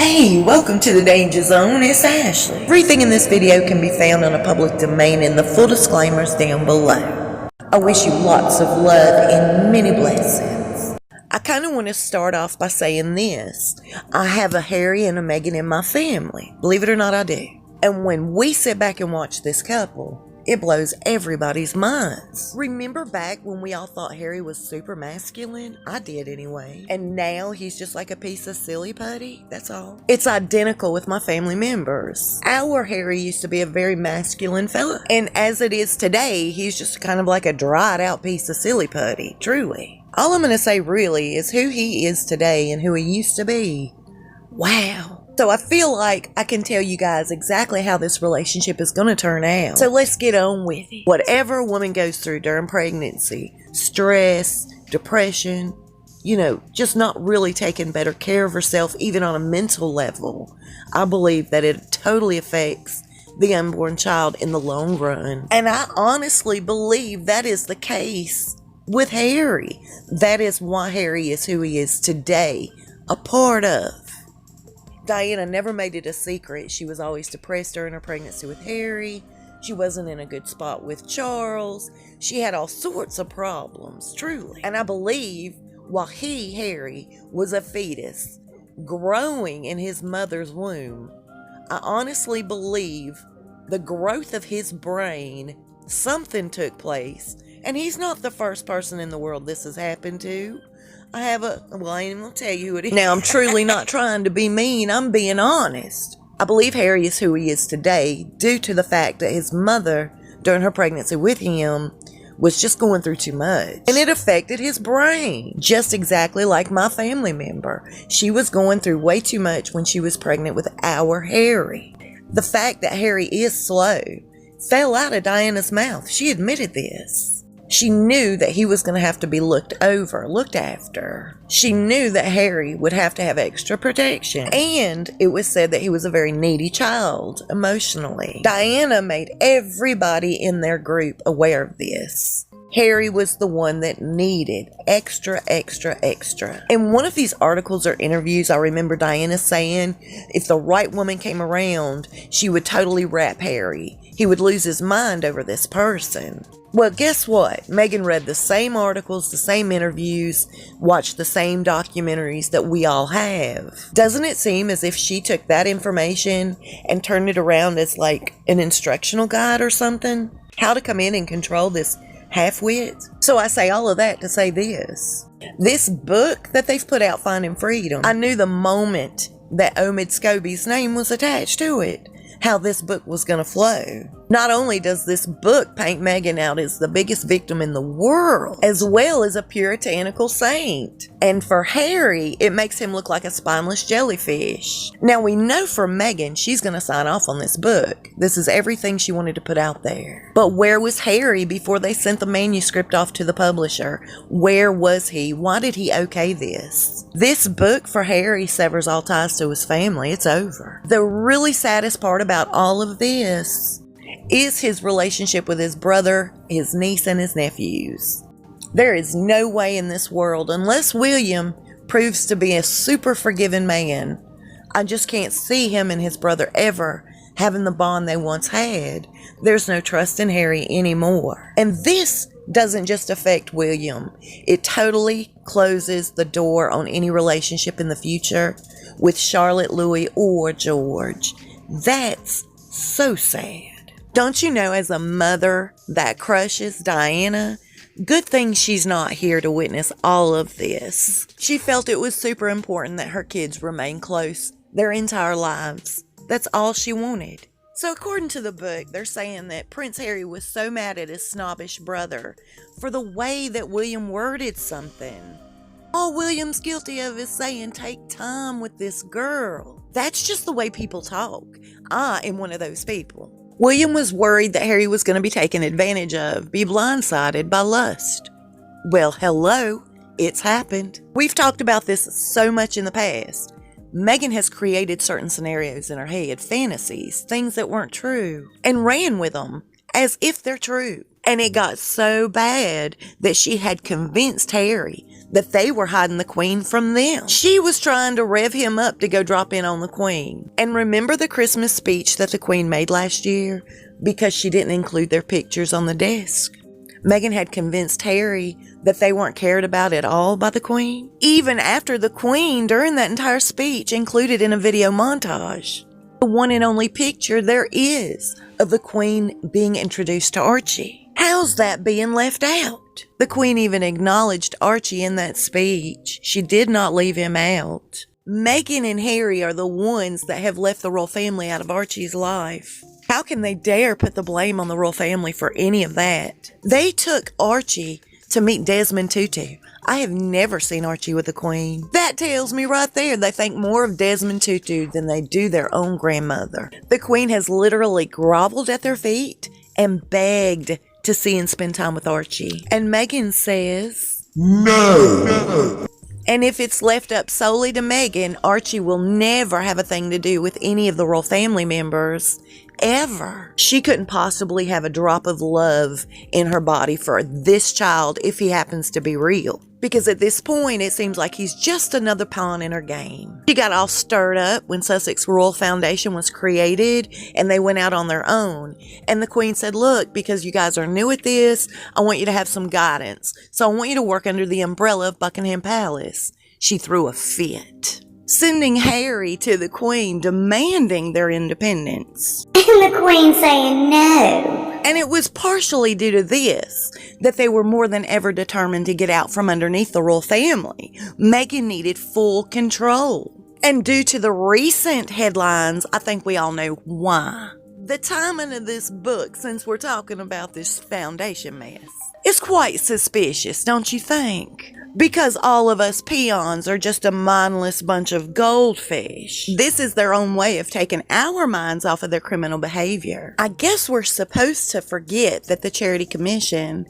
Hey, welcome to the Danger Zone. It's Ashley. Everything in this video can be found on a public domain in the full disclaimers down below. I wish you lots of love and many blessings. I kind of want to start off by saying this. I have a Harry and a Meghan in my family. Believe it or not, I do. And when we sit back and watch this couple, it blows everybody's minds. Remember back when we all thought Harry was super masculine? I did anyway. And now he's just like a piece of silly putty, that's all. It's identical with my family members. Our Harry used to be a very masculine fella. And as it is today, he's just kind of like a dried out piece of silly putty, truly. All I'm going to say really is who he is today and who he used to be. Wow. So I feel like I can tell you guys exactly how this relationship is going to turn out. So let's get on with it. Whatever a woman goes through during pregnancy, stress, depression, just not really taking better care of herself, even on a mental level, I believe that it totally affects the unborn child in the long run. And I honestly believe that is the case with Harry. That is why Harry is who he is today, a part of. Diana never made it a secret. She was always depressed during her pregnancy with Harry. She wasn't in a good spot with Charles. She had all sorts of problems, truly. And I believe while Harry, was a fetus growing in his mother's womb, I honestly believe the growth of his brain, something took place. And he's not the first person in the world this has happened to. I ain't even gonna tell you who it is. Now, I'm truly not trying to be mean. I'm being honest. I believe Harry is who he is today due to the fact that his mother, during her pregnancy with him, was just going through too much. And it affected his brain. Just exactly like my family member. She was going through way too much when she was pregnant with our Harry. The fact that Harry is slow fell out of Diana's mouth. She admitted this. She knew that he was going to have to be looked after. She knew that Harry would have to have extra protection. And it was said that he was a very needy child, emotionally. Diana made everybody in their group aware of this. Harry was the one that needed extra. In one of these articles or interviews, I remember Diana saying if the right woman came around, she would totally wrap Harry. He would lose his mind over this person. Well, guess what? Meghan read the same articles, the same interviews, watched the same documentaries that we all have. Doesn't it seem as if she took that information and turned it around as like an instructional guide or something? How to come in and control this half-wit? So I say all of that to say this. This book that they've put out, Finding Freedom, I knew the moment that Omid Scobie's name was attached to it, how this book was going to flow. Not only does this book paint Meghan out as the biggest victim in the world, as well as a puritanical saint. And for Harry, it makes him look like a spineless jellyfish. Now we know from Meghan, she's going to sign off on this book. This is everything she wanted to put out there. But where was Harry before they sent the manuscript off to the publisher? Where was he? Why did he okay this? This book for Harry severs all ties to his family. It's over. The really saddest part about all of this is his relationship with his brother, his niece, and his nephews. There is no way in this world, unless William proves to be a super forgiving man, I just can't see him and his brother ever having the bond they once had. There's no trust in Harry anymore. And this doesn't just affect William. It totally closes the door on any relationship in the future with Charlotte, Louis, or George. That's so sad. Don't you know, as a mother that crushes Diana, good thing she's not here to witness all of this. She felt it was super important that her kids remain close their entire lives. That's all she wanted. So according to the book, they're saying that Prince Harry was so mad at his snobbish brother for the way that William worded something. All William's guilty of is saying, take time with this girl. That's just the way people talk. I am one of those people. William was worried that Harry was going to be taken advantage of, be blindsided by lust. Well, hello, it's happened. We've talked about this so much in the past. Meghan has created certain scenarios in her head, fantasies, things that weren't true, and ran with them as if they're true. And it got so bad that she had convinced Harry that they were hiding the Queen from them. She was trying to rev him up to go drop in on the Queen. And remember the Christmas speech that the Queen made last year? Because she didn't include their pictures on the desk. Meghan had convinced Harry that they weren't cared about at all by the Queen, even after the Queen, during that entire speech, included in a video montage the one and only picture there is of the Queen being introduced to Archie. How's that being left out? The Queen even acknowledged Archie in that speech. She did not leave him out. Meghan and Harry are the ones that have left the royal family out of Archie's life. How can they dare put the blame on the royal family for any of that? They took Archie to meet Desmond Tutu. I have never seen Archie with the Queen. That tells me right there they think more of Desmond Tutu than they do their own grandmother. The Queen has literally groveled at their feet and begged to see and spend time with Archie. And Meghan says, "No." And if it's left up solely to Meghan, Archie will never have a thing to do with any of the royal family members. Ever. She couldn't possibly have a drop of love in her body for this child if he happens to be real. Because at this point, it seems like he's just another pawn in her game. She got all stirred up when Sussex Royal Foundation was created and they went out on their own. And the Queen said, look, because you guys are new at this, I want you to have some guidance. So I want you to work under the umbrella of Buckingham Palace. She threw a fit, sending Harry to the Queen demanding their independence. And the Queen saying no. And it was partially due to this that they were more than ever determined to get out from underneath the royal family. Meghan needed full control. And due to the recent headlines, I think we all know why. The timing of this book, since we're talking about this foundation mess, is quite suspicious, don't you think? Because all of us peons are just a mindless bunch of goldfish. This is their own way of taking our minds off of their criminal behavior. I guess we're supposed to forget that the Charity Commission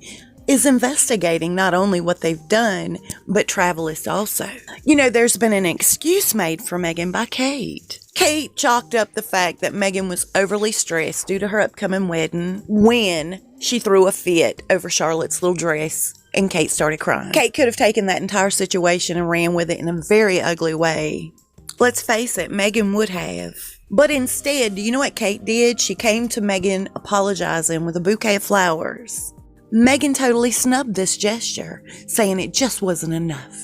is investigating not only what they've done, but Travellist also. You know, there's been an excuse made for Meghan by Kate. Kate chalked up the fact that Meghan was overly stressed due to her upcoming wedding when she threw a fit over Charlotte's little dress and Kate started crying. Kate could have taken that entire situation and ran with it in a very ugly way. Let's face it, Meghan would have. But instead, do you know what Kate did? She came to Meghan apologizing with a bouquet of flowers. Meghan totally snubbed this gesture, saying it just wasn't enough.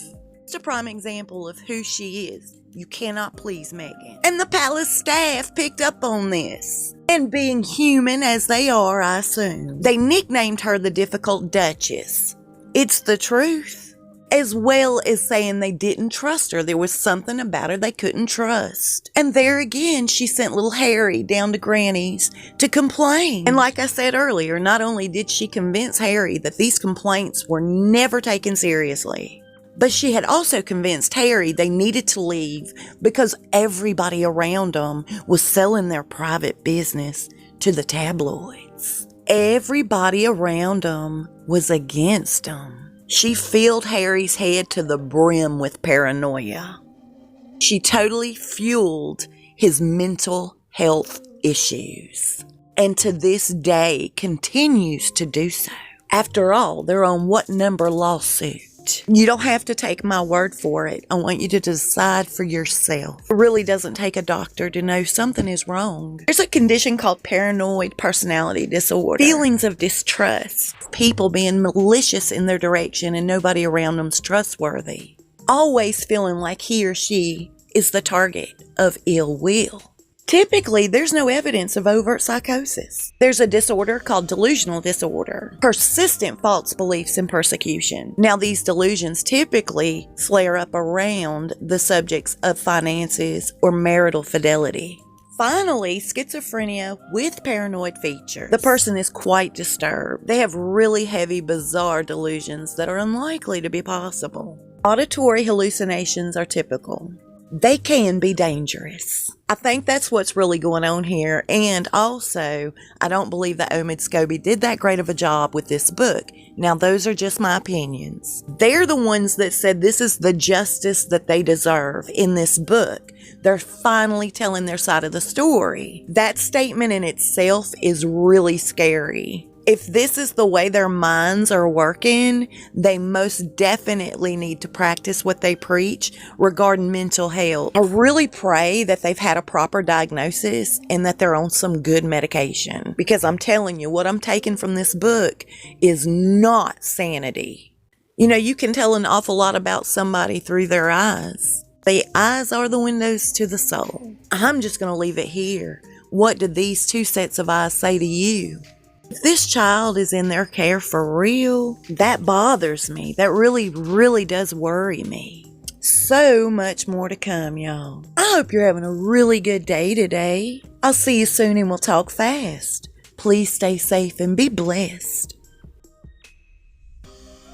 It's a prime example of who she is. You cannot please Meghan. And the palace staff picked up on this. And being human as they are, I assume, they nicknamed her the Difficult Duchess. It's the truth. As well as saying they didn't trust her. There was something about her they couldn't trust. And there again, she sent little Harry down to Granny's to complain. And like I said earlier, not only did she convince Harry that these complaints were never taken seriously, but she had also convinced Harry they needed to leave because everybody around them was selling their private business to the tabloids. Everybody around them was against them. She filled Harry's head to the brim with paranoia. She totally fueled his mental health issues. And to this day continues to do so. After all, they're on what number lawsuit? You don't have to take my word for it. I want you to decide for yourself. It really doesn't take a doctor to know something is wrong. There's a condition called paranoid personality disorder. Feelings of distrust. People being malicious in their direction and nobody around them's trustworthy. Always feeling like he or she is the target of ill will. Typically, there's no evidence of overt psychosis. There's a disorder called delusional disorder. Persistent false beliefs and persecution. Now, these delusions typically flare up around the subjects of finances or marital fidelity. Finally, schizophrenia with paranoid features. The person is quite disturbed. They have really heavy, bizarre delusions that are unlikely to be possible. Auditory hallucinations are typical. They can be dangerous. I think that's what's really going on here. And also, I don't believe that Omid Scobie did that great of a job with this book. Now, those are just my opinions. They're the ones that said this is the justice that they deserve in this book. They're finally telling their side of the story. That statement in itself is really scary. If this is the way their minds are working, they most definitely need to practice what they preach regarding mental health. I really pray that they've had a proper diagnosis and that they're on some good medication. Because I'm telling you, what I'm taking from this book is not sanity. You know, you can tell an awful lot about somebody through their eyes. The eyes are the windows to the soul. I'm just going to leave it here. What do these two sets of eyes say to you? If this child is in their care for real, that bothers me. That really, really does worry me. So much more to come, y'all. I hope you're having a really good day today. I'll see you soon and we'll talk fast. Please stay safe and be blessed.